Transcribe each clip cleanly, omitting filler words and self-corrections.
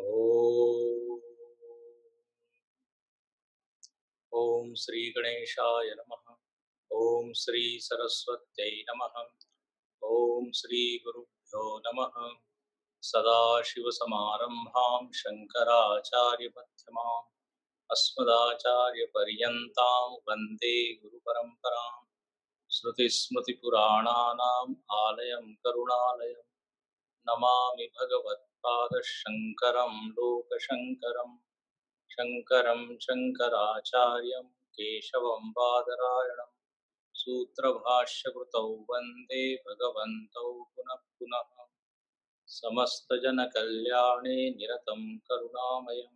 ॐ ॐ श्री गणेशाय नमः। ॐ श्री सरस्वत्यै नमः। ॐ श्री गुरुभ्यो नमः। सदाशिवसमारम्भां शङ्कराचार्यमध्यमाम् अस्मदाचार्यपर्यन्तां वन्दे गुरुपरम्परां। श्रुतिस्मृतिपुराणानाम् आलयं करुणालयं नमामि भगवत्पादशङ्करं लोकशङ्करम्। शङ्करं शङ्कराचार्यं केशवं बादरायणं सूत्रभाष्यकृतौ वन्दे भगवन्तौ पुनः पुनः। समस्तजनकल्याणे निरतं करुणामयं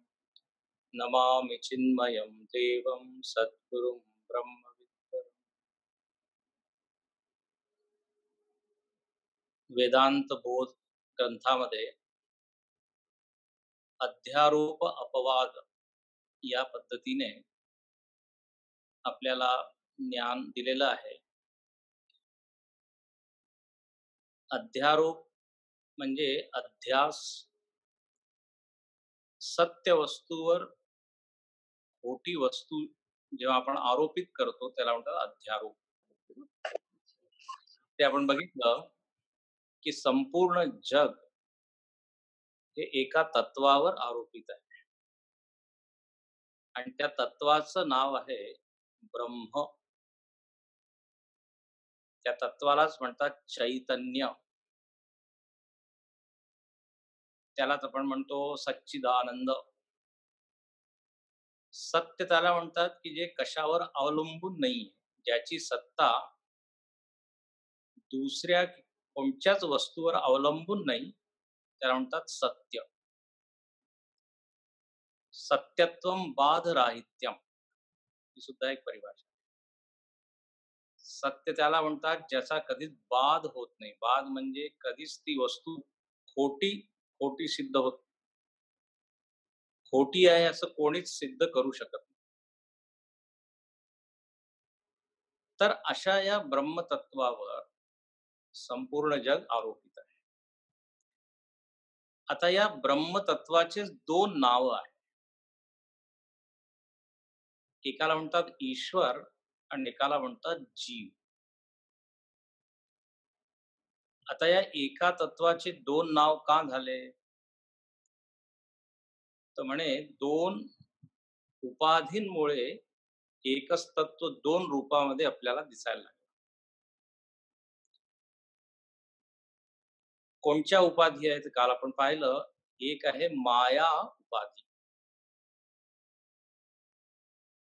नमामि चिन्मयं देवं सद्गुरुं ब्रह्मविद्वरम्। वेदांत बोध ग्रंथामध्ये अध्यारोप अपवाद या पद्धतीने आपल्याला ज्ञान दिलेलं आहे। अध्यारोप म्हणजे अध्यास, सत्य वस्तूवर खोटी वस्तू जेव्हा आपण आरोपित करतो त्याला म्हणतात अध्यारोप। ते आपण बघितलं की संपूर्ण जग हे एका तत्वावर आरोपित आहे आणि त्या तत्वाचं नाव आहे ब्रह्म। त्या तत्वालाच म्हणतात चैतन्य। त्यालाच आपण म्हणतो सच्चिदानंद। सत्य त्याला म्हणतात की जे कशावर अवलंबून नाही, ज्याची सत्ता दुसऱ्या कोणत्याच वस्तूवर अवलंबून नाही, त्याला म्हणतात सत्य। सत्यत्वम बाधराहित्यम ही सुद्धा एक परिभाषा। सत्य त्याला म्हणतात ज्याचा कधीच बाध होत नाही। बाध म्हणजे कधीच ती वस्तू खोटी सिद्ध होत, खोटी आहे असं कोणीच सिद्ध करू शकत नाही। तर अशा या ब्रह्मतत्वावर संपूर्ण जग आरोपित आहे। आता या ब्रह्मतत्वाचे दोन नाव आहेत। एकाला म्हणतात ईश्वर आणि एकाला म्हणतात जीव। आता या एका तत्वाचे दोन नाव का झाले, तर म्हणे दोन उपाधींमुळे एकच तत्व दोन रूपामध्ये आपल्याला दिसायला लागले। कोणत्या उपाधी आहेत काल आपण पाहिलं, एक आहे माया उपाधी।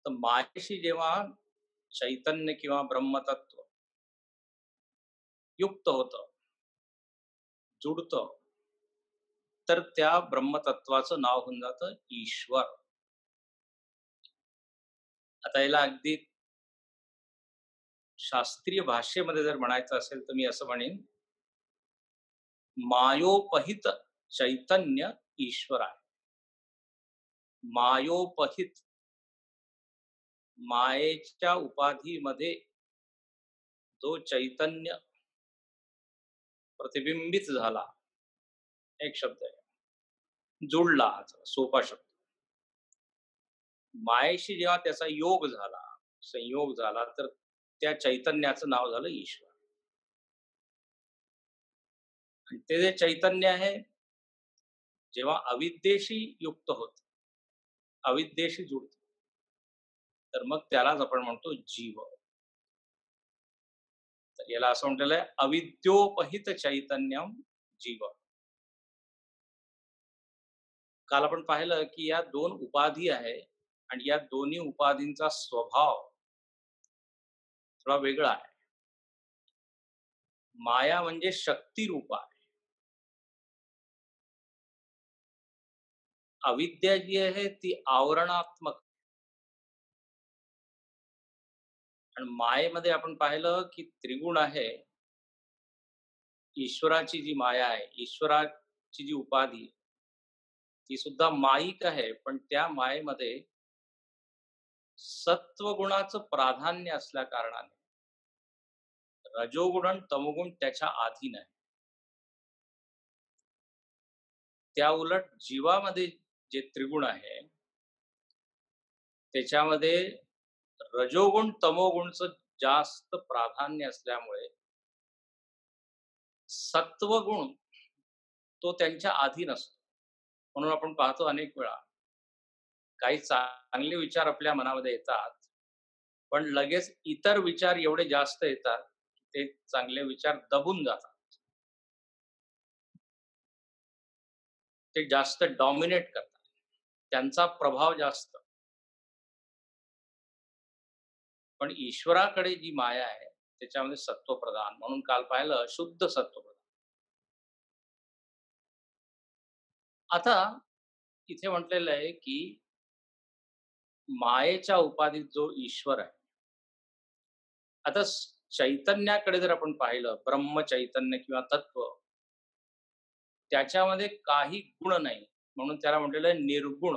तर मायेशी जेव्हा चैतन्य किंवा ब्रह्मतत्व युक्त होतं, जुडतं, तर त्या ब्रह्मतत्वाचं नाव होऊन जातं ईश्वर। आता याला अगदी शास्त्रीय भाषेमध्ये जर म्हणायचं असेल तर मी असं म्हणेन, मायोपहित चैतन्य ईश्वर आहे। मायोपहित, मायेच्या उपाधीमध्ये जो चैतन्य प्रतिबिंबित झाला, एक शब्द आहे, जुळला, सोपा शब्द। मायेशी जेव्हा त्याचा योग झाला, संयोग झाला, तर त्या चैतन्याचं नाव झालं ईश्वर। आणि ते जे चैतन्य आहे जेव्हा अविद्येशी युक्त होत, अविद्येशी जुळत, तर मग त्यालाच आपण म्हणतो जीव। तर याला असं म्हटलेलं आहे अविद्योपहित चैतन्यम जीव। काल आपण पाहिलं की या दोन उपाधी आहे आणि या दोन्ही उपाधींचा स्वभाव थोडा वेगळा आहे। माया म्हणजे शक्ती रूप आहे, अविद्या जी आहे ती आवरणात्मक। आणि मायेमध्ये आपण पाहिलं की त्रिगुण आहे। ईश्वराची जी माया आहे, ईश्वराची जी उपाधी, ती सुद्धा माईक आहे, पण त्या मायेमध्ये सत्वगुणाचं प्राधान्य असल्या कारणाने रजोगुण आणि तमोगुण त्याच्या अधीन आहे। त्या उलट जीवामध्ये जे त्रिगुण आहे त्याच्यामध्ये रजोगुण तमोगुणचं जास्त प्राधान्य असल्यामुळे सत्वगुण तो त्यांच्या अधीन असतो. म्हणून आपण पाहतो अनेक वेळा काही चांगले विचार आपल्या मनामध्ये येतात, पण लगेच इतर विचार एवढे जास्त येतात, ते चांगले विचार दबून जातात. ते जास्त डॉमिनेट करतात. त्यांचा प्रभाव जास्त. पण ईश्वराकडे जी माया आहे, त्याच्यामध्ये सत्वप्रधान म्हणून काल पाहिलं शुद्ध सत्वप्रधान. आता इथे म्हटलेलं आहे, की मायेच्या उपाधीत जो ईश्वर आहे. आता चैतन्याकडे जर आपण पाहिलं, ब्रह्म चैतन्य किंवा तत्व, त्याच्यामध्ये काही गुण नाही. म्हणून त्याला म्हटलेलं आहे निर्गुण.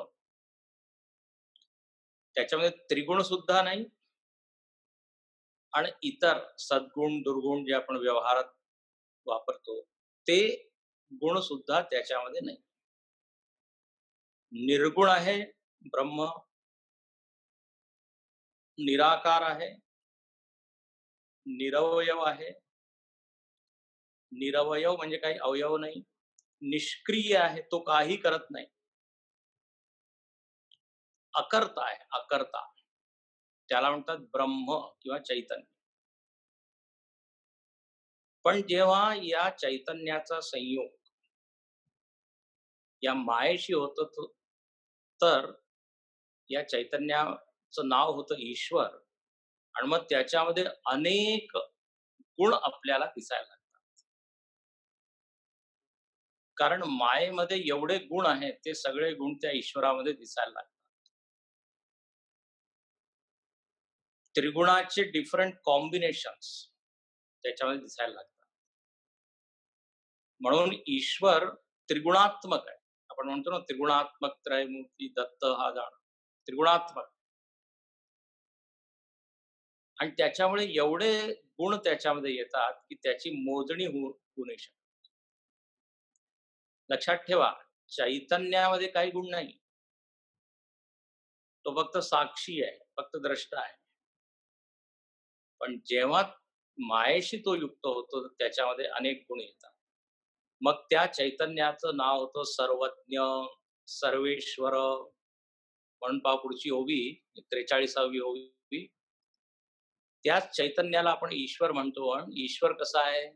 त्याच्यामध्ये त्रिगुण सुद्धा नाही आणि इतर सद्गुण, दुर्गुण जे आपण व्यवहारात वापरतो, ते गुण सुद्धा त्याच्यामध्ये नाही. निर्गुण आहे ब्रह्म, निराकार आहे, निरवयव आहे. निरवयव म्हणजे काही अवयव नाही. निष्क्रिय आहे, तो काही करत नाही. अकर्ता आहे, अकर्ता. त्याला म्हणतात ब्रह्म किंवा चैतन्य. पण जेव्हा या चैतन्याचा संयोग या मायेशी होतं, तर या चैतन्याचं नाव होतं ईश्वर आणि मग त्याच्यामध्ये अनेक गुण आपल्याला दिसायला लागतात. कारण मायेमध्ये एवढे गुण आहेत, ते सगळे गुण त्या ईश्वरामध्ये दिसायला लागतात. त्रिगुणाचे डिफरंट कॉम्बिनेशन्स त्याच्यामध्ये दिसायला लागतात. म्हणून ईश्वर त्रिगुणात्मक आहे. आपण म्हणतो ना त्रिगुणात्मक त्रयमूर्ती दत्त हा जाण त्रिगुणात्मक. आणि त्याच्यामुळे एवढे गुण त्याच्यामध्ये येतात की त्याची मोजणी होऊ नाही शकत. लक्षात ठेवा, चैतन्यामध्ये काही गुण नाही. तो फक्त साक्षी आहे, फक्त द्रष्टा आहे. पण जेव्हा मायेशी तो युक्त होतो, त्याच्यामध्ये अनेक गुण येतात. मग त्या चैतन्याचं नाव होतं सर्वज्ञ, सर्वेश्वर. म्हणून पहा पुढची ओवी, 43वी ओवी. त्याच चैतन्याला आपण ईश्वर म्हणतो. आणि ईश्वर कसा आहे?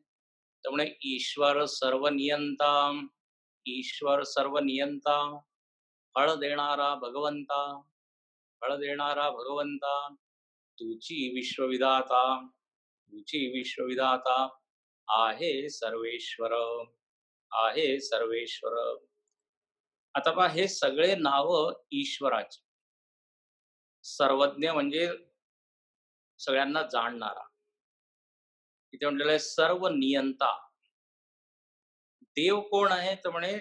त्यामुळे ईश्वर सर्वनियंता, ईश्वर सर्वनियंता, फळ देणारा भगवंता, फळ देणारा भगवंता, तुची विश्वविधाता, तुची विश्वविधाता, आहे सर्वेश्वर, आहे सर्वेश्वर. आता पहा, हे सगळे नाव ईश्वराची. सर्वज्ञ म्हणजे सगळ्यांना जाणणारा. इथे म्हटलेलं आहे सर्व नियंता. देव कोण आहे? तर म्हणे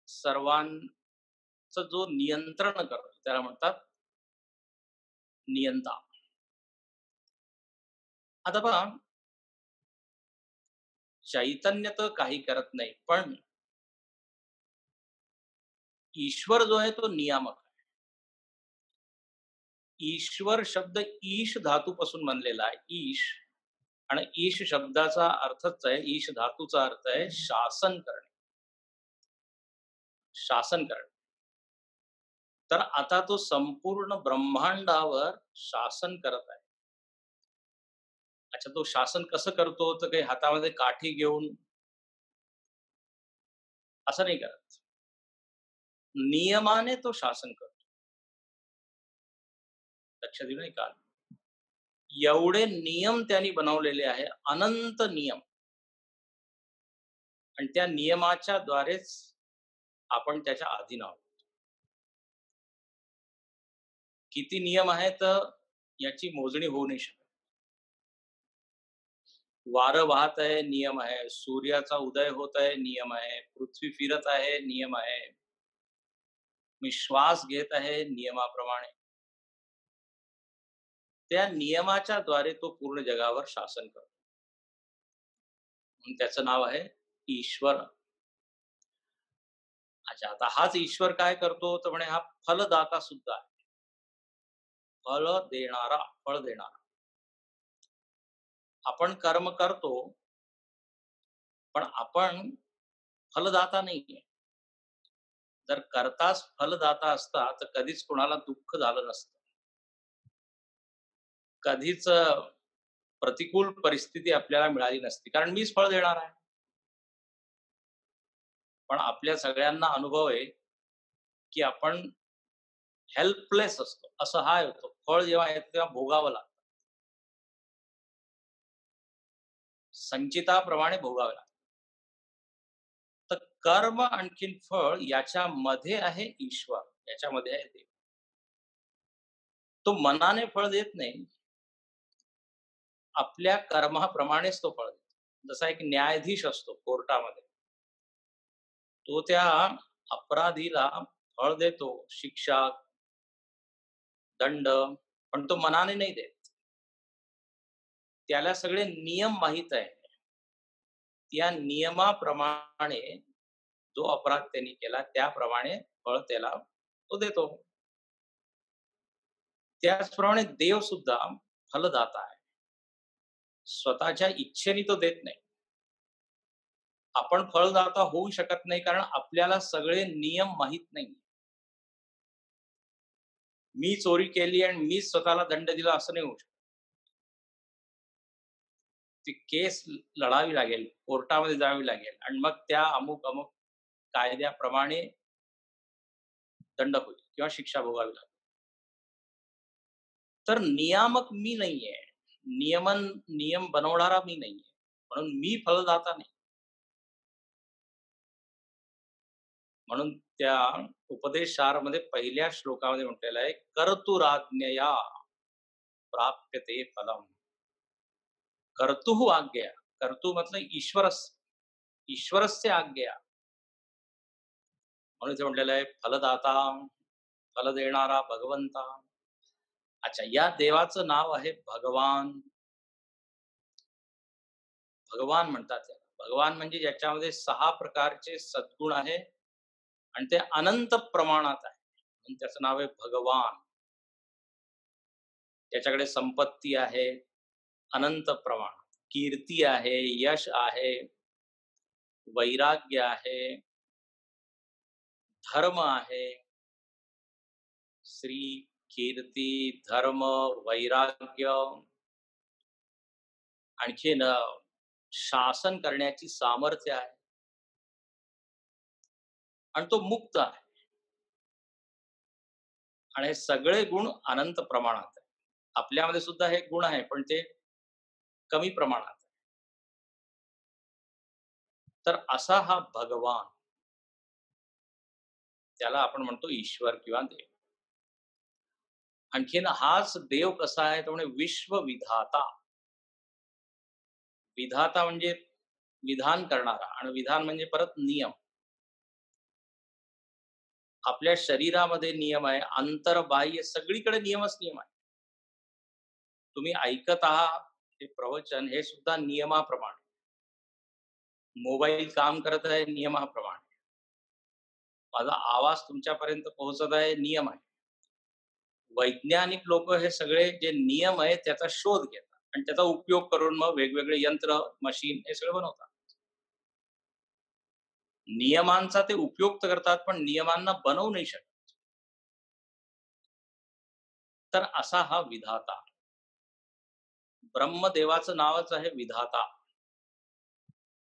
सर्वांचं जो नियंत्रण करतो त्याला म्हणतात नियंता. आता पहा, चैतन्य तर काही करत नाही, पण ईश्वर जो आहे तो नियामक आहे. ईश्वर शब्द ईश धातूपासून बनलेला आहे. ईश. आणि ईश शब्दाचा अर्थच आहे, ईश धातूचा अर्थ आहे शासन करणे. शासन करणे. तर आता तो संपूर्ण ब्रह्मांडावर शासन करत आहे. अच्छा, तो शासन कसं करतो? तर काही हातामध्ये काठी घेऊन असं नाही करत. नियमाने तो शासन करतो. लक्षात येईल नाही का? एवढे नियम त्यांनी बनवलेले आहे, अनंत नियम. आणि त्या नियमाच्या द्वारेच आपण त्याच्या अधीन आहोत. किती नियम आहेत याची मोजणी होऊ नाही शकत. वारं वाहत आहे, नियम आहे. सूर्याचा उदय होत आहे, नियम आहे. पृथ्वी फिरत आहे, नियम आहे. मी श्वास घेत आहे, नियमाप्रमाणे. त्या नियमाच्या द्वारे तो पूर्ण जगावर शासन करतो. म्हणून त्याचं नाव आहे ईश्वर. अच्छा, आता हाच ईश्वर काय करतो तर म्हणे हा फलदाता सुद्धा आहे. फळ देणारा, फळ देणारा. आपण कर्म करतो, पण आपण फलदाता नाहीये. जर करताच फलदाता असता, तर कधीच कोणाला दुःख झालं नसतं. कधीच प्रतिकूल परिस्थिती आपल्याला मिळाली नसती. कारण मीच फळ देणार आहे. पण आपल्या सगळ्यांना अनुभव आहे, की आपण हेल्पलेस असतो. असं हा होतो. फळ जेव्हा येतं तेव्हा भोगावं लागतं. संचिताप्रमाणे भोगावं लागतं. तर कर्म आणखीन फळ याच्यामध्ये आहे ईश्वर, याच्यामध्ये आहे देव. तो मनाने फळ देत नाही. आपल्या कर्माप्रमाणेच तो फळ देतो. जसा एक न्यायाधीश असतो कोर्टामध्ये. तो त्या अपराधीला फळ देतो, शिक्षा, दंड, पण तो मनाने नाही देत. त्याला सगळे नियम माहीत आहे. त्या नियमाप्रमाणे जो अपराध त्यांनी केला त्याप्रमाणे फळ त्याला तो देतो. त्याचप्रमाणे देव सुद्धा फलदाता आहे. स्वतःच्या इच्छेने तो देत नाही. आपण फलदाता होऊ शकत नाही कारण आपल्याला सगळे नियम माहीत नाही. मी चोरी केली आणि मीच स्वतःला दंड दिला असं नाही होऊ शकत. ती केस लढावी लागेल, कोर्टामध्ये जावी लागेल आणि मग त्या अमुक कायद्याप्रमाणे दंड होईल किंवा शिक्षा भोगावी लागेल. तर नियामक मी नाहीये. नियम बनवणारा मी नाहीये. म्हणून मी फलदाता नाही. म्हणून त्या उपदेशामध्ये पहिल्या श्लोकामध्ये म्हटलेलं आहे, कर्तुराज्ञया प्राप्यते फलम. कर्तुः आज्ञया. कर्तु मतलब ईश्वरस्य आज्ञया. म्हणून ते म्हटलेलं आहे फलदाता, फल देणारा भगवंता. अच्छा, या देवाचं नाव आहे भगवान. भगवान म्हणतात त्याला. भगवान म्हणजे ज्याच्यामध्ये 6 प्रकारचे सद्गुण आहे आणि ते अनंत प्रमाणात आहे. म्हणून त्याचं नाव आहे भगवान. त्याच्याकडे संपत्ती आहे अनंत प्रमाणात. कीर्ती आहे, यश आहे, वैराग्य आहे, धर्म आहे. श्री, कीर्ती, धर्म, वैराग्य, आणखीन शासन करण्याची सामर्थ्य आहे आणि तो मुक्त आहे. आणि हे सगळे गुण अनंत प्रमाणात आहे. आपल्यामध्ये सुद्धा हे गुण आहे, पण ते कमी प्रमाणात आहे. तर असा हा भगवान, त्याला आपण म्हणतो ईश्वर किंवा देव. आणखीन हाच देव कसा आहे तर म्हणजे विश्वविधाता. विधाता म्हणजे विधान करणारा आणि विधान म्हणजे परत नियम. आपल्या शरीरामध्ये नियम आहे, अंतर्बाह्य सगळीकडे नियमच नियम आहे. तुम्ही ऐकत आहात हे प्रवचन, हे सुद्धा नियमाप्रमाणे. मोबाईल काम करत आहे नियमाप्रमाणे. माझा आवाज तुमच्यापर्यंत पोहोचत आहे नियम आहे. वैज्ञानिक लोक हे सगळे जे नियम आहे त्याचा शोध घेतात आणि त्याचा उपयोग करून मग वेगवेगळे यंत्र, मशीन हे सगळं बनवतात. नियमांचा ते उपयोग तर करतात, पण नियमांना बनवू नाही शकत. तर असा हा विधाता. ब्रह्मदेवाचं नावच आहे विधाता.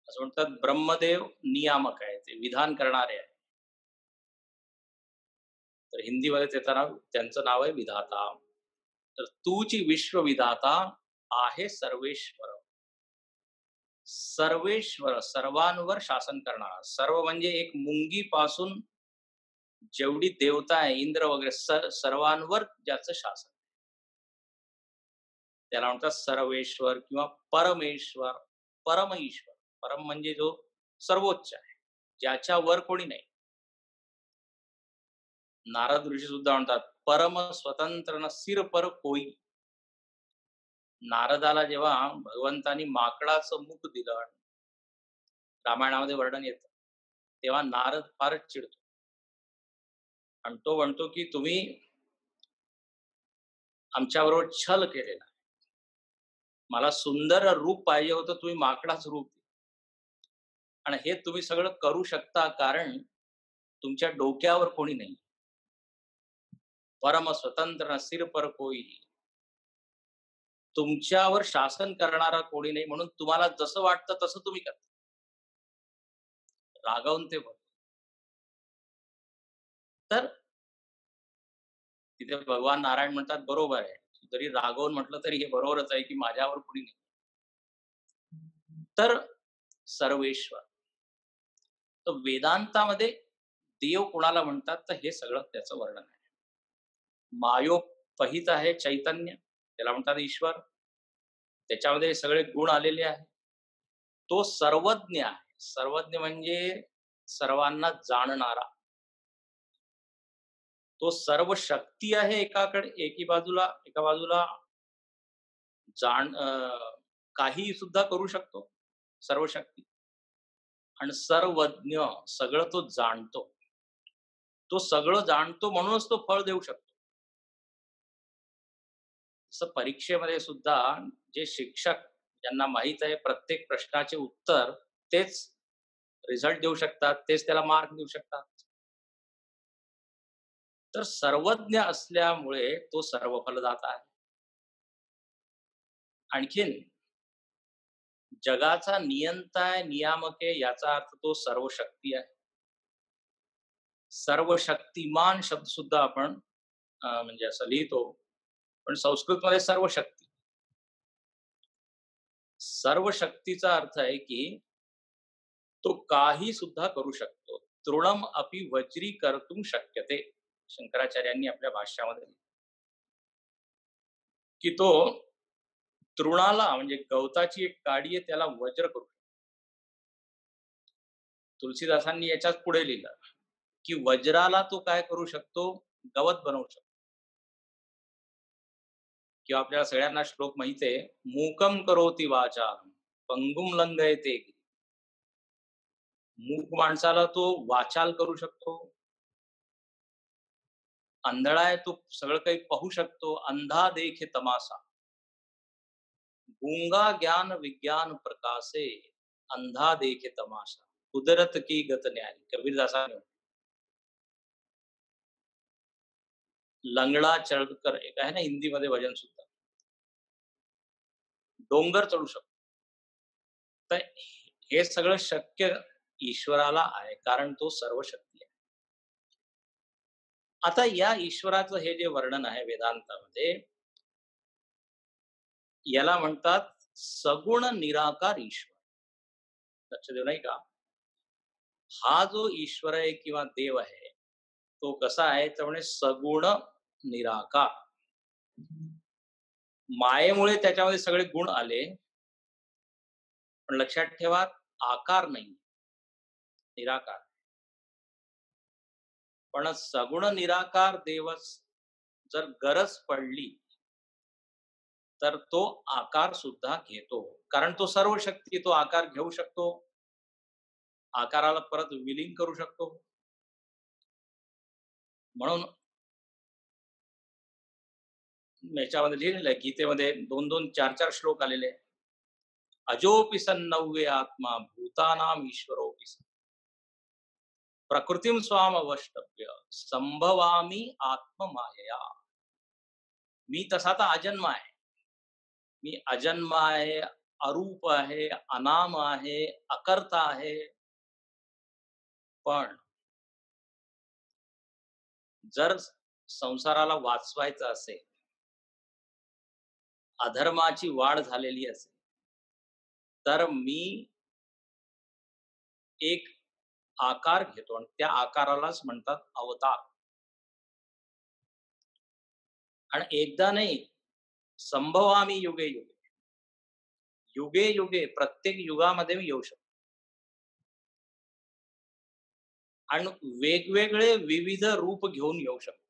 असं म्हणतात ब्रह्मदेव नियामक आहे, ते विधान करणारे आहे. तर हिंदीमध्ये त्यांचं नाव आहे विधाता. तर तूची विश्वविधाता आहे सर्वेश्वर. सर्वेश्वर, सर्वांवर शासन करणारा. सर्व म्हणजे एक मुंगी पासून जेवढी देवता आहे, इंद्र वगैरे सर्वांवर ज्याचं शासन, त्याला म्हणतात सर्वेश्वर किंवा परमेश्वर, परम ईश्वर. परम म्हणजे जो सर्वोच्च आहे, ज्याच्यावर कोणी नाही. नारद ऋषी सुद्धा म्हणतात परम स्वतंत्र न सिर पर कोई. नारदाला जेव्हा भगवंतानी माकडाचं मुख दिलं, रामायणामध्ये वर्णन येतं, तेव्हा नारद फारच चिडतो. आणि तो म्हणतो की तुम्ही आमच्याबरोबर छल केलेला. मला सुंदर रूप पाहिजे होतं, तुम्ही माकडाच रूप दिलं. आणि हे तुम्ही सगळं करू शकता कारण तुमच्या डोक्यावर कोणी नाही. परम स्वतंत्र सिर पर कोई. तुमच्यावर शासन करणारा कोणी नाही म्हणून तुम्हाला जसं वाटतं तसं तुम्ही करता. रागावून ते बोलतात. तर तिथे भगवान नारायण म्हणतात, "बरोबर आहे. जरी रागावून म्हटलं तरी हे बरोबरच आहे, की माझ्यावर कुणी नाही." तर सर्वेश्वर. तर वेदांतामध्ये देव कोणाला म्हणतात, तर हे सगळं त्याचं वर्णन आहे. मायोपहित आहे चैतन्य, त्याला म्हणतात ईश्वर. त्याच्यामध्ये सगळे गुण आलेले आहेत. तो सर्वज्ञ आहे. सर्वज्ञ म्हणजे सर्वांना जाणणारा. तो सर्व शक्ती आहे एका बाजूला जाण काही सुद्धा करू शकतो, सर्व शक्ती. आणि सर्वज्ञ, सगळं तो जाणतो. तो सगळं जाणतो म्हणूनच तो फळ देऊ शकतो. तसं परीक्षेमध्ये सुद्धा जे शिक्षक ज्यांना माहीत आहे प्रत्येक प्रश्नाचे उत्तर, तेच रिझल्ट देऊ शकतात, तेच त्याला मार्क देऊ शकतात. तर सर्वज्ञ असल्यामुळे तो सर्व फलदाता आहे. आणखीन जगाचा नियंता आहे, नियामक आहे, याचा अर्थ तो सर्व शक्ती आहे. सर्वशक्तिमान शब्द सुद्धा आपण म्हणजे असं लिहितो, पण संस्कृतमध्ये सर्व शक्ती. सर्व शक्तीचा अर्थ आहे की तो काही सुद्धा करू शकतो. तृणम अपि वज्री कर्तुम शक्यते. शंकराचार्यांनी आपल्या भाष्यामध्ये लिहिलं, की तो तृणाला म्हणजे गवताची एक काडी आहे त्याला वज्र करू शकतो. तुलसीदासांनी याच्याच पुढे लिहिलं, की वज्राला तो काय करू शकतो? गवत बनवू शकतो. किंवा आपल्याला सगळ्यांना श्लोक माहिती आहे, मूकं करोति वाचालं, पंगुं लंघयते गिरिं. मूक माणसाला तो वाचाल करू शकतो. आंधळा आहे तो सगळं काही पाहू शकतो. अंधा देखे तमासा. गूंगा ज्ञान विज्ञान प्रकाशे, अंधा देखे तमाशा. कुदरत की गत न्यारी. कबीरदासांनी म्हटलं. लंगडा चढकर एक आहे ना हिंदीमध्ये भजन सुद्धा. डोंगर चढू शकतो. तर हे सगळं शक्य ईश्वराला आहे कारण तो सर्व शक्ती आहे. आता या ईश्वराचं हे जे वर्णन आहे वेदांतामध्ये, याला म्हणतात सगुण निराकार ईश्वर. लक्ष देऊ नाही का? हा जो ईश्वर आहे किंवा देव आहे, तो कसा आहे तर म्हणजे सगुण निराकार. मायेमुळे त्याच्यामध्ये सगळे गुण आले, पण लक्षात ठेवा आकार नाही, निराकार. पण सगुण निराकार देवच जर गरज पडली तर तो आकार सुद्धा घेतो. कारण तो सर्व शक्ती, तो आकार घेऊ शकतो, आकाराला परत विलीन करू शकतो. म्हणून याच्यामध्ये लिहिलेलं आहे गीतेमध्ये 2-2, 4-4 श्लोक आलेले आहेत. अजोपि सन्नव्ये आत्मा भूतानाम ईश्वरोपि सन्. प्रकृतीम स्वाम अवष्टभ्य संभवामी आत्ममायया. मी तसा तर अजन्म आहे. मी अजन्म आहे, अरूप आहे, अनाम आहे, अकर्ता आहे. पण जर संसाराला वाचवायचं असेल, अधर्माची वाढ झालेली असेल, तर मी एक आकार घेतो आणि त्या आकारालाच म्हणतात अवतार. आणि एकदा नाही, संभवामी युगे युगे. युगे युगे प्रत्येक युगामध्ये मी येऊ शकतो. आणि वेगवेगळे विविध रूप घेऊन येऊ शकतो.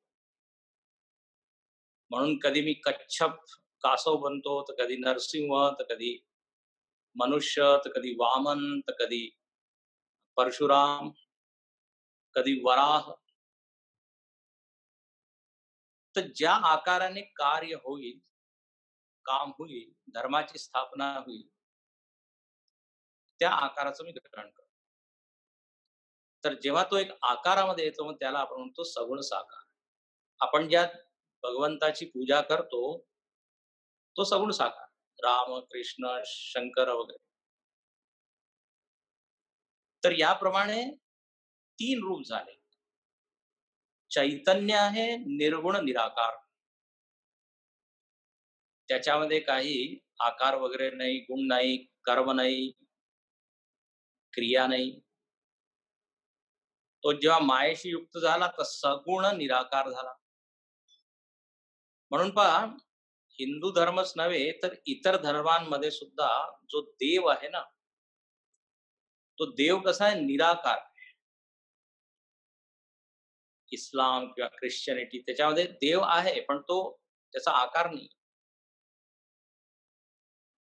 म्हणून कधी मी कच्छप कासव बनतो, तर कधी नरसिंह, तर कधी मनुष्य, तर कधी वामन, तर कधी परशुराम, कधी वराह. तर ज्या आकाराने कार्य होईल, काम होईल, धर्माची स्थापना होईल, त्या आकाराचं मी ग्रहण करतो. तर जेव्हा तो एक आकारामध्ये येतो, मग त्याला आपण म्हणतो सगुण साकार. आपण ज्या भगवंताची पूजा करतो, तो सगुण साकार. राम, कृष्ण, शंकर वगैरे. तर याप्रमाणे 3 रूप झाले. चैतन्य आहे निर्गुण निराकार. त्याच्यामध्ये काही आकार वगैरे नाही, गुण नाही, कर्म नाही, क्रिया नाही. तो जेव्हा मायेशी युक्त झाला, तर सगुण निराकार झाला. म्हणून पहा, हिंदू धर्मच नव्हे, तर इतर धर्मांमध्ये सुद्धा जो देव आहे ना, तो देव कसा आहे? निराकार. इस्लाम किंवा ख्रिश्चनिटी त्याच्यामध्ये देव आहे, पण तो त्याचा आकार नाही.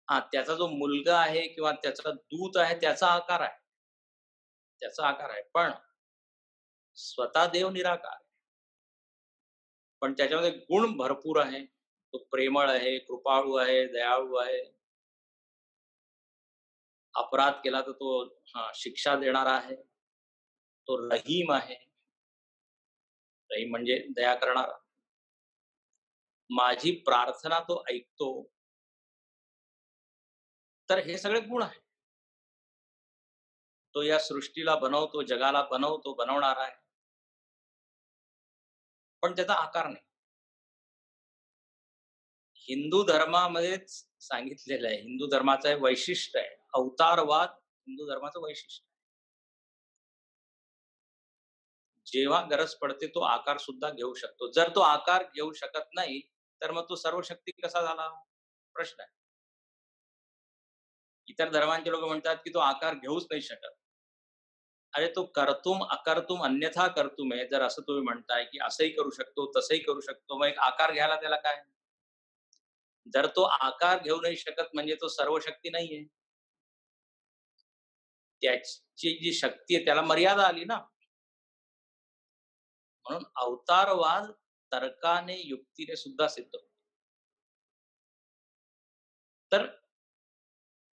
हां, त्याचा जो मुलगा आहे किंवा त्याचा दूत आहे, त्याचा आकार आहे. त्याचा आकार आहे. पण स्वतः देव निराकार. पण त्याच्यामध्ये गुण भरपूर आहे. तो प्रेमळ आहे, कृपाळू आहे, दयाळू आहे. अपराध केला तर तो शिक्षा देणारा आहे. तो रहीम आहे. रहीम म्हणजे दया करणारा. माझी प्रार्थना तो ऐकतो. तर हे सगळे गुण आहेत. तो या सृष्टीला बनवतो, जगाला बनवतो, बनवणारा आहे. पण त्याचा आकार नाही. हिंदू धर्मामध्येच सांगितलेलं आहे. हिंदू धर्माचं हे वैशिष्ट्य आहे. अवतारवाद हिंदू धर्माचं वैशिष्ट्य आहे. जेव्हा गरज पडते तो आकार सुद्धा घेऊ शकतो. जर तो आकार घेऊ शकत नाही, तर मग तो सर्वशक्ती कसा झाला? प्रश्न आहे. इतर धर्मांचे लोक म्हणतात, की तो आकार घेऊच नाही शकत. अरे तो कर्तुम अकर्तुम अन्यथा कर्तुम आहे. जर असं तुम्ही म्हणताय, की असंही करू शकतो, तसंही करू शकतो, मग एक आकार घ्यायला त्याला काय? जर तो आकार घेऊ नाही शकत म्हणजे तो सर्वशक्ती नाहीये. त्याची जी शक्ती आहे त्याला मर्यादा आली ना. म्हणून अवतारवाद तर्काने, युक्तीने सुद्धा सिद्ध होतो. तर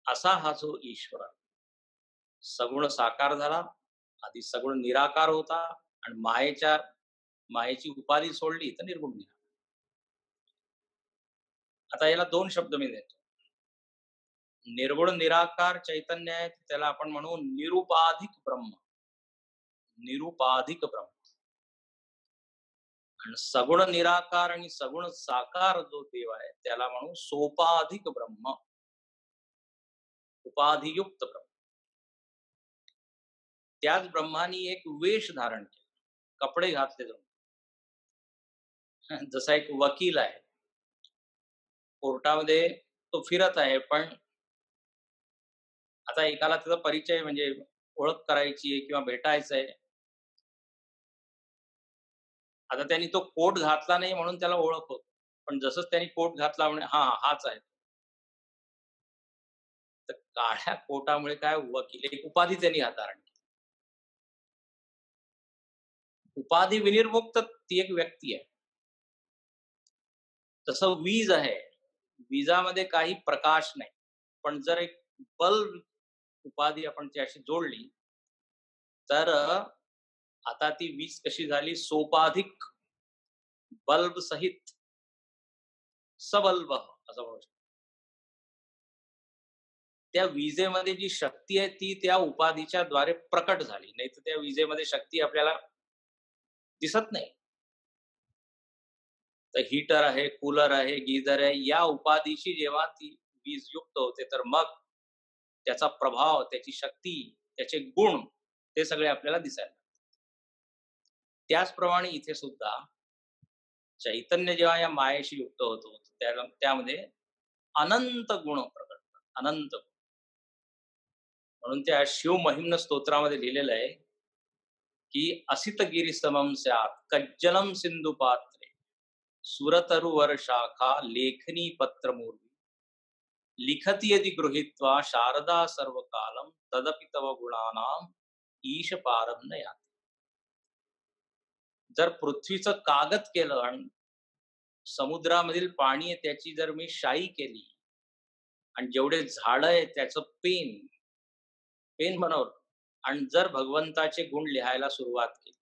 असा हा जो ईश्वर सगुण साकार झाला, आधी सगुण निराकार होता आणि मायेची उपाधी सोडली तर निर्गुण निराकार. आता याला 2 शब्द मी देतो. निर्गुण निराकार चैतन्य आहे, त्याला आपण म्हणू निरुपाधिक ब्रह्म. निरुपाधिक ब्रह्म. आणि सगुण निराकार आणि सगुण साकार जो देव आहे त्याला म्हणू सोपाधिक ब्रह्म. उपाधियुक्त ब्रह्म. त्याच ब्रह्मानी एक वेश धारण केला, कपडे घातले जाऊन. जसा एक वकील आहे, कोर्टामध्ये तो फिरत आहे, पण आता एकाला त्याचा परिचय म्हणजे ओळख करायची आहे किंवा भेटायचंय. आता त्यांनी तो कोट घातला नाही म्हणून त्याला ओळख होत. पण जसंच त्यांनी कोट घातला म्हणे हां, हाच आहे. तर काळ्या कोटामुळे काय वकील एक उपाधी त्यांनी धारण केली. उपाधी विनिर्मुक्त ती एक व्यक्ती आहे. तसं वीज आहे. विजामध्ये काही प्रकाश नाही. पण जर एक बल्ब उपाधी आपण त्याशी जोडली, तर आता ती वीज कशी झाली? सोपाधिक बल्ब सहित सबल्ब असं म्हणू शकतो. त्या विजेमध्ये जी शक्ती आहे ती त्या उपाधीच्या द्वारे प्रकट झाली. नाहीतर त्या विजेमध्ये शक्ती आपल्याला दिसत नाही. तर हीटर आहे, कूलर आहे, गीझर आहे, या उपाधीशी जेव्हा ती वीज युक्त होते, तर मग त्याचा प्रभाव, त्याची शक्ती, त्याचे गुण ते सगळे आपल्याला दिसायला लागतात. त्याचप्रमाणे इथे सुद्धा चैतन्य जेव्हा या मायेशी युक्त होतो, त्यामध्ये अनंत गुण प्रकट होतात. अनंत. म्हणून त्या शिव महिम्न स्तोत्रामध्ये लिहिलेलं आहे, की असित गिरी समम स्यात् कज्जलम सिंधु पात्रे सुरतरुवर शाखा लेखनी पत्रमूर्वी लिखती यदि गृहीत्वा शारदा सर्वकालम तदपि तव गुणानाम ईश पारम न याति. जर पृथ्वीचं कागद केलं आणि समुद्रामधील पाणी आहे त्याची जर मी शाई केली आणि जेवढे झाडं आहेत त्याचं पेन बनवलं आणि जर भगवंताचे गुण लिहायला सुरुवात केली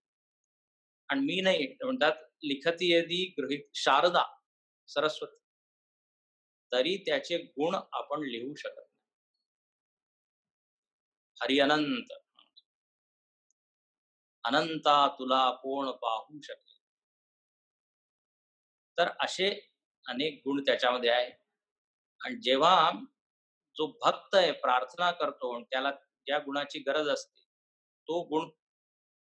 आणि मी नाही म्हणतात लिखती यदी गृहीत शारदा सरस्वती, तरी त्याचे गुण आपण लिहू शकत नाही. हरी अनंत, अनंता तुला कोण पाहू शकेल. तर असे अनेक गुण त्याच्यामध्ये आहे. आणि जेव्हा जो भक्त आहे प्रार्थना करतो आणि त्याला ज्या गुणाची गरज असते तो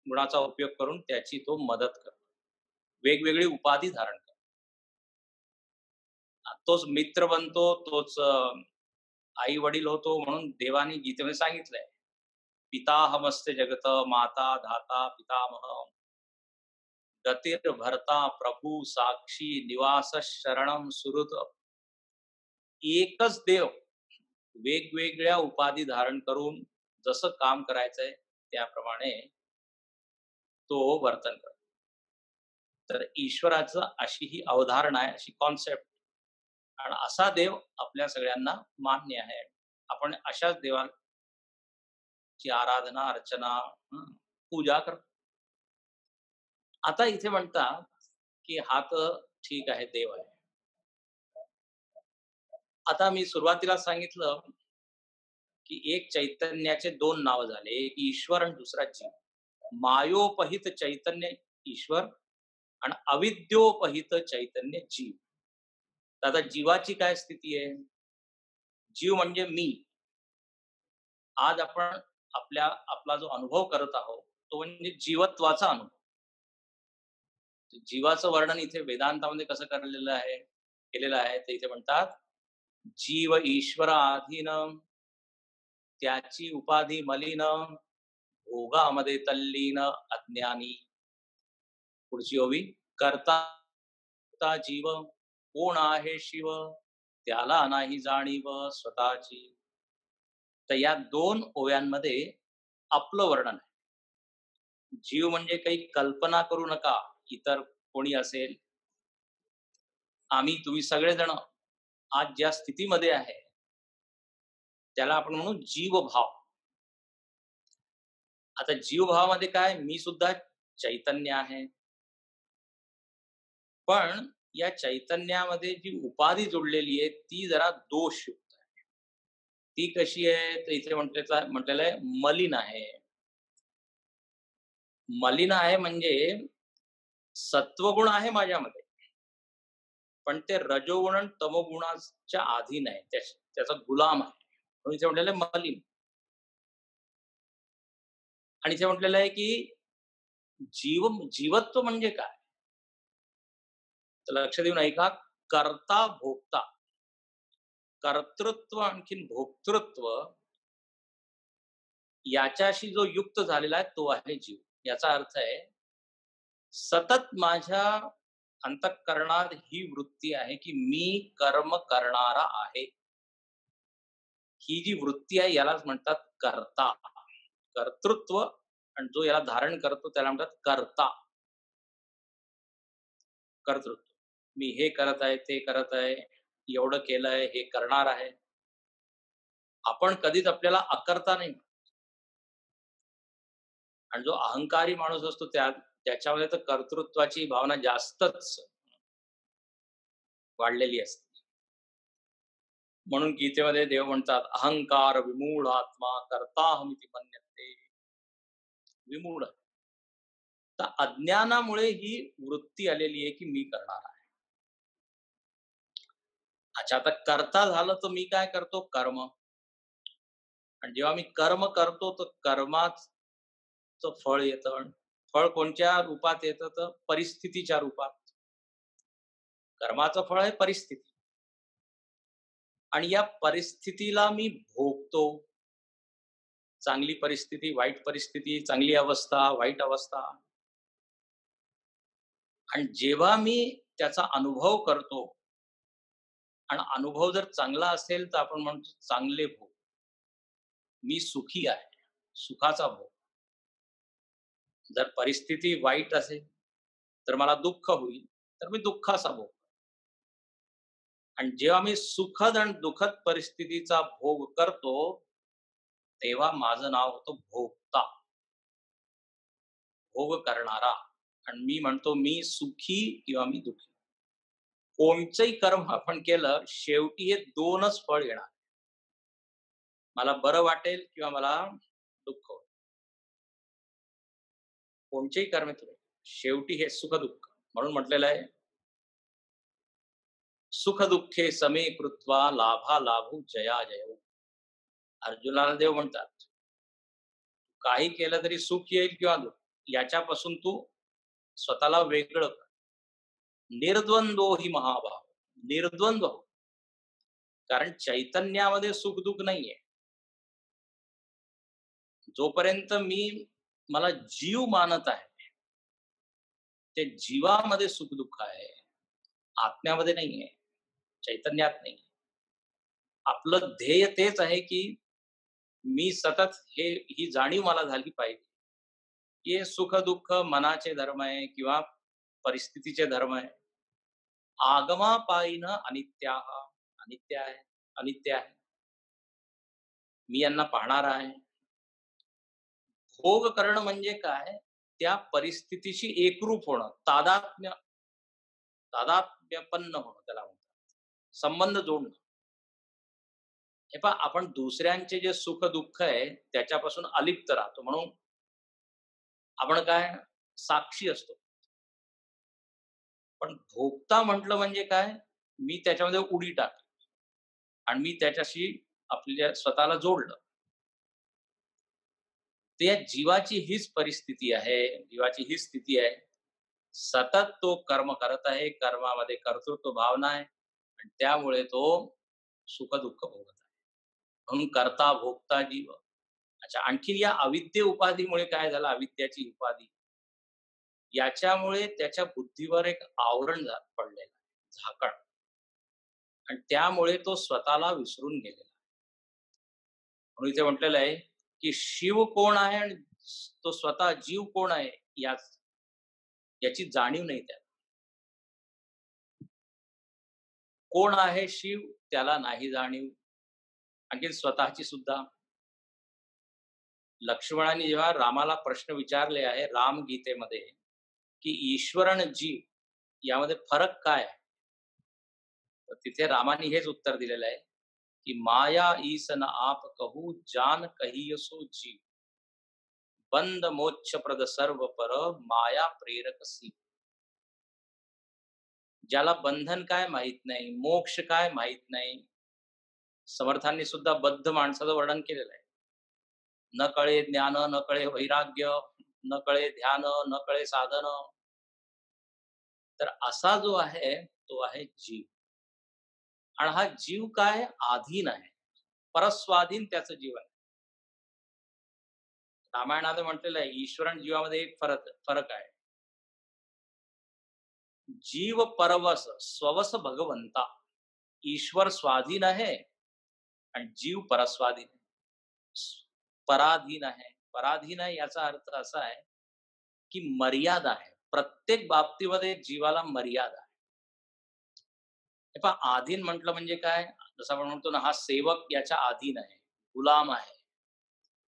गुणाचा उपयोग करून त्याची तो मदत करतो, वेगवेगळी उपाधी धारण करतो. तोच मित्र बनतो, तोच आई वडील होतो, म्हणून देवानी गीतेमध्ये सांगितलंय, पिताहमस्ते जगत माता धाता पितामह गतीर भरता प्रभू साक्षी निवास शरणम सुहृत. एकच देव वेगवेगळ्या उपाधी धारण करून जसं काम करायचंय त्याप्रमाणे तो वर्तन करतो. तर ईश्वराचं अशी ही अवधारणा आहे, अशी कॉन्सेप्ट, आणि असा देव आपल्या सगळ्यांना मान्य आहे. आपण अशाच देवाची आराधना अर्चना पूजा करतो. आता इथे म्हणतात की हा तर ठीक आहे, देव आहे. आता मी सुरुवातीला सांगितलं की एक चैतन्याचे दोन नाव झाले, एक ईश्वर आणि दुसरा जीव. मायोपहित चैतन्य ईश्वर आणि अविद्योपहित चैतन्य जीव. तर आता जीवाची काय स्थिती आहे? जीव म्हणजे मी. आज आपण आपला जो अनुभव करत आहोत तो म्हणजे जीवत्वाचा अनुभव. जीवाचं वर्णन इथे वेदांतामध्ये कसं केलेलं आहे ते इथे म्हणतात, जीव ईश्वर अधीन त्याची उपाधी मलिन भोगामध्ये तल्लीन अज्ञानी. पुढची ओवी, करता जीव कोण आहे शिव त्याला नाही जाणीव स्वतःची. तर या दोन ओव्यांमध्ये आपलं वर्णन आहे. जीव म्हणजे काही कल्पना करू नका इतर कोणी असेल. आम्ही तुम्ही सगळेजण आज ज्या स्थितीमध्ये आहे त्याला आपण म्हणू जीवभाव. आता जीवभावामध्ये काय, मी सुद्धा चैतन्य आहे, पण या चैतन्यामध्ये जी उपाधी जोडलेली आहे ती जरा दोषयुक्त आहे. ती कशी आहे तर इथे म्हटलेलं आहे मलिन आहे. मलिन आहे म्हणजे सत्वगुण आहे माझ्यामध्ये, पण ते रजोगुण आणि तमोगुणाच्या अधीन आहे, त्याचा गुलाम आहे, म्हणून इथे म्हटलेलं आहे मलिन. आणि इथे म्हटलेलं आहे की जीवत्व म्हणजे काय, तर लक्ष देऊन ऐका. कर्ता भोक्ता, कर्तृत्व आणखीन भोक्तृत्व याच्याशी जो युक्त झालेला आहे तो आहे जीव. याचा अर्थ आहे सतत माझ्या अंतःकरणात ही वृत्ती आहे की मी कर्म करणारा आहे. ही जी वृत्ती आहे यालाच म्हणतात कर्ता. कर्तृत्व आणि जो याला धारण करतो त्याला म्हणतात कर्ता. कर्तृत्व, मी हे करत आहे, ते करत आहे, एवढं केलंय, हे करणार आहे. आपण कधीच आपल्याला अकर्ता नाही. आणि जो अहंकारी माणूस असतो त्याच्यामध्ये तर कर्तृत्वाची भावना जास्तच वाढलेली असते. म्हणून गीतेमध्ये देव म्हणतात, अहंकार विमूढ आत्मा कर्ताहमिति मन्यते. विमूढ, तर अज्ञानामुळे ही वृत्ती आलेली आहे की मी करणार आहे. अच्छा, आता करता झालं तर मी काय करतो, कर्म. आणि जेव्हा मी कर्म करतो तर कर्माचं फळ येतं. फळ कोणत्या रूपात येतं तर परिस्थितीच्या रूपात. कर्माचं फळ आहे परिस्थिती, आणि या परिस्थितीला मी भोगतो. चांगली परिस्थिती, वाईट परिस्थिती, चांगली अवस्था, वाईट अवस्था. आणि जेव्हा मी त्याचा अनुभव करतो, आणि अनुभव जर चांगला असेल तर आपण म्हणतो चांगले भोग. मी सुखी आहे, सुखाचा भोग. जर परिस्थिती वाईट असेल तर मला दुःख होईल, तर मी दुःखाचा भोग. आणि जेव्हा मी सुखद आणि दुःखद परिस्थितीचा भोग करतो, तेव्हा माझं नाव होतं भोगता, भोग करणारा. आणि मी म्हणतो मी सुखी किंवा मी दुःखी. कोणचंही कर्म आपण केलं, शेवटी हे 2च फळ येणार. मला बरं वाटेल किंवा मला दुःख होईल. कोणचेही कर्म तुम्ही, शेवटी हे सुख-दुःख. म्हणून म्हटलेलं आहे, "सुख-दुःखे समे कृत्वा लाभालाभौ जयाजयौ." अर्जुनाला देव म्हणतात, काही केलं तरी सुख येईल किंवा दुःख, याच्यापासून तू स्वतःला वेगळं कर. निर्द्वंद्व ही महाभाव, निर्द्वंद्व हो. कारण चैतन्यामध्ये सुख-दुःख नाहीये. जोपर्यंत मी मला जीव मानत आहे, ते जीवामध्ये सुख-दुःख आहे. आत्म्यामध्ये नाहीये, चैतन्यात नाही. आपलं ध्येय तेच आहे, की मी सतत ही जाणीव मला झाली पाहिजे, की हे सुख-दुःख मनाचे धर्म आहे किंवा परिस्थितीचे धर्म आहे. आगमापायीन अनित्याः, अनित्य आहे, अनित्य आहे. मी यांना पाहणार आहे. भोग करणं म्हणजे काय? त्या परिस्थितीशी एकरूप होणं, तादात्म्यपन्न होणं त्याला म्हणतात. संबंध जोडणं. हे पहा, आपण दुसऱ्यांचे जे सुख-दुःख आहे त्याच्यापासून अलिप्त राहतो. म्हणून आपण काय साक्षी असतो. पण भोगता म्हटलं म्हणजे काय? मी त्याच्यामध्ये उडी टाकली आणि मी त्याच्याशी आपल्या स्वतःला जोडलं. तर या जीवाची हीच परिस्थिती आहे, जीवाची हीच स्थिती आहे. सतत तो कर्म करत आहे, कर्मामध्ये कर्तृत्व भावना आहे आणि त्यामुळे तो सुख-दुःख भोगत आहे. म्हणून करता भोगता जीव. अच्छा, आणखीन या अविद्ये उपाधीमुळे काय झालं, अविद्याची उपाधी, याच्यामुळे त्याच्या बुद्धीवर एक आवरण पडलेलं आहे, झाकण. आणि त्यामुळे तो स्वतःला विसरून गेलेला आहे. म्हणून इथे म्हटलेलं आहे, की शिव कोण आहे आणि तो स्वतः जीव कोण आहे, याची जाणीव नाही त्याला. कोण आहे शिव त्याला नाही जाणीव. आणखी स्वतःची सुद्धा. लक्ष्मणाने जेव्हा रामाला प्रश्न विचारले आहे रामगीतेमध्ये, की ईश्वर आणि जीव यामध्ये फरक काय आहे? तर तिथे रामाने हेच उत्तर दिलेलं आहे, की माया ईसन आप कहू जान कहियसो जीव. बंद मोक्ष प्रद सर्व पर माया प्रेरक सी. ज्याला बंधन काय माहित नाही, मोक्ष काय माहित नाही. समर्थांनी सुद्धा बद्ध माणसाचं वर्णन केलेलं आहे. न कळे ज्ञान, न कळे वैराग्य, न कळे ध्यान, न कळे साधन. तर असा जो आहे तो आहे जीव. आणि हा जीव काय अधीन आहे, परस्वाधीन त्याचं जीवन. रामायणात म्हटलेलं आहे, ईश्वर आणि जीवामध्ये एक फरक आहे. जीव परवश स्ववस भगवंता. ईश्वर स्वाधीन आहे आणि जीव परस्वाधीन आहे. पराधीन आहे. पराधीन आहे याचा अर्थ असा आहे, की मर्यादा आहे. प्रत्येक बाबतीमध्ये जीवाला मर्यादा आहे. हे पहा, अधीन म्हटलं म्हणजे काय? जसं आपण म्हणतो ना, हा सेवक याच्या अधीन आहे, गुलाम आहे.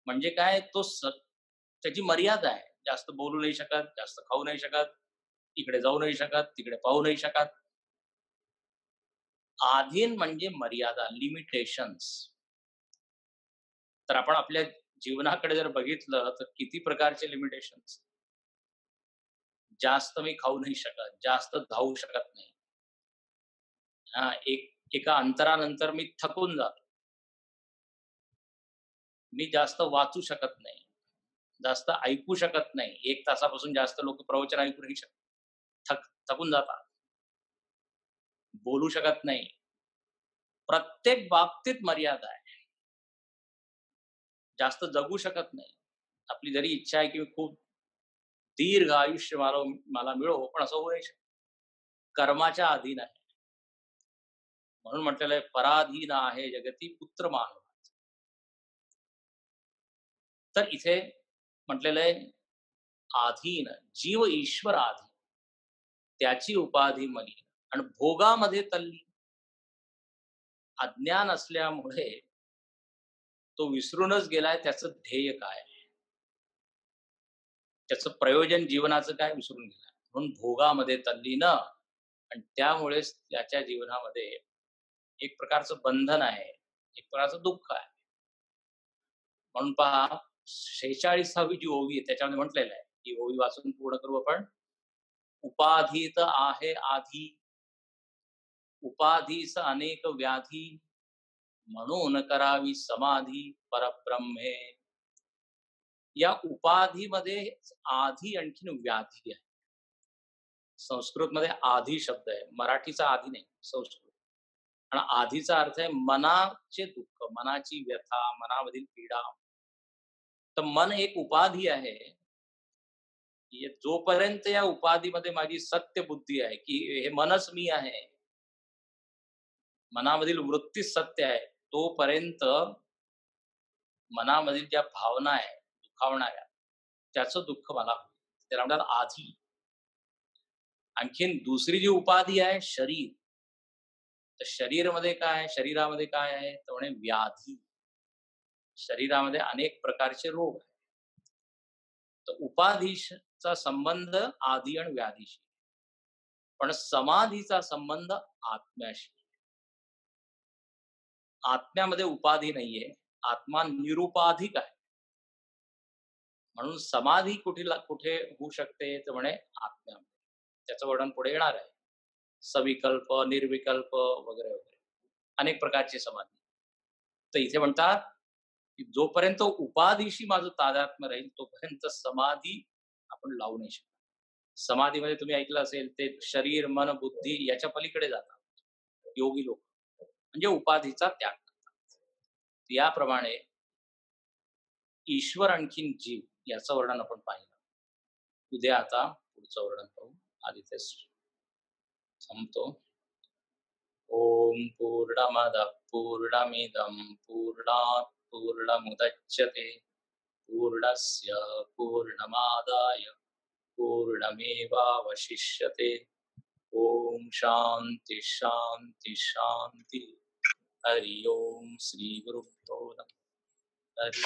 म्हणजे काय, त्याची मर्यादा आहे. जास्त बोलू नाही शकत, जास्त खाऊ नाही शकत, इकडे जाऊ नाही शकत, तिकडे पाहू नाही शकत. अधीन म्हणजे मर्यादा, लिमिटेशन्स. तर आपण आपल्या जीवनाकडे जर बघितलं तर किती प्रकारचे लिमिटेशन्स. जास्त मी खाऊ नाही शकत, जास्त धावू शकत नाही. एका अंतरानंतर मी थकून जातो. मी जास्त वाचू शकत नाही, जास्त ऐकू शकत नाही. 1 तासापासून जास्त लोक प्रवचन ऐकू नाही शकत. थकून जातात. बोलू शकत नाही. प्रत्येक बाबतीत मर्यादा आहे. जास्त जगू शकत नाही. आपली जरी इच्छा आहे की खूप दीर्घ आयुष्य मला मिळो, पण असं होऊ नाही शकत. कर्माच्या अधीन आहे. म्हणून म्हटलेलं आहे, पराधीन आहे जगती पुत्र मानव. तर इथे म्हटलेलं आहे, अधीन जीव ईश्वर अधीन, त्याची उपाधी मलिन आणि भोगामध्ये तल्लीन. अज्ञान असल्यामुळे तो विसरूनच गेलाय त्याचं ध्येय काय? त्याचं प्रयोजन जीवनाचं काय विसरून गेलाय. म्हणून भोगामध्ये तल्लीन आणि त्यामुळेच त्याच्या जीवनामध्ये एक प्रकारचं बंधन आहे, एक प्रकारचं दुःख आहे. म्हणून पहा 46वी जी ओवी आहे त्याच्यामध्ये म्हटलेलं आहे, ही ओवी वाचून पूर्ण करू आपण. उपाधीत आहे आधी, उपाधीस अनेक व्याधी, म्हणून करावी समाधी परब्रह्मे. या उपाधीमध्ये आधी आणखीन व्याधी आहे. संस्कृतमध्ये आधी शब्द आहे, मराठीचा आधी नाही, संस्कृत. आणि आधीचा अर्थ आहे मनाचे दुःख, मनाची व्यथा, मनामधील पीडा. तर मन एक उपाधी आहे. जोपर्यंत या उपाधीमध्ये माझी सत्य बुद्धी आहे की हे मनच मी आहे, मनामधील वृत्ती सत्य आहे, तोपर्यंत मनामधील ज्या भावना आहे दुखावणाऱ्या त्याचं दुःख मला होईल. त्याला म्हणतात आधी. आणखीन दुसरी जी उपाधी आहे शरीर. तर शरीरामध्ये काय आहे तर म्हणे व्याधी. शरीरामध्ये अनेक प्रकारचे रोग आहेत. तर उपाधीचा संबंध आधी आणि व्याधीशी, पण समाधीचा संबंध आत्म्याशी. आत्म्यामध्ये उपाधी नाहीये, आत्मा निरुपाधिक आहे. म्हणून समाधी कुठे होऊ शकते तर म्हणे आत्म्यामध्ये. त्याचं वर्णन पुढे येणार आहे. सविकल्प, निर्विकल्प वगैरे वगैरे अनेक प्रकारची समाधी. तर इथे म्हणतात की जोपर्यंत उपाधीशी माझं तादात्म्य राहील तोपर्यंत समाधी आपण लावू नाही शकत. समाधीमध्ये तुम्ही ऐकलं असेल ते शरीर, मन, बुद्धी याच्या पलीकडे जातात योगी लोक, म्हणजे उपाधीचा त्याग करतात. याप्रमाणे ईश्वर आणखीन जीव याचं वर्णन आपण पाहिलं. उद्या आता पुढचं वर्णन पाहू. आधी ते संपतो. ओम पूर्णमद पूर्णमिदं पूर्णात् पूर्णमुदच्यते पूर्णस्य पूर्णमादाय पूर्णमेवावशिष्यते. ओम शांति शांति शांति. हरि ओम. श्री गुरुभ्यो नमः. हरि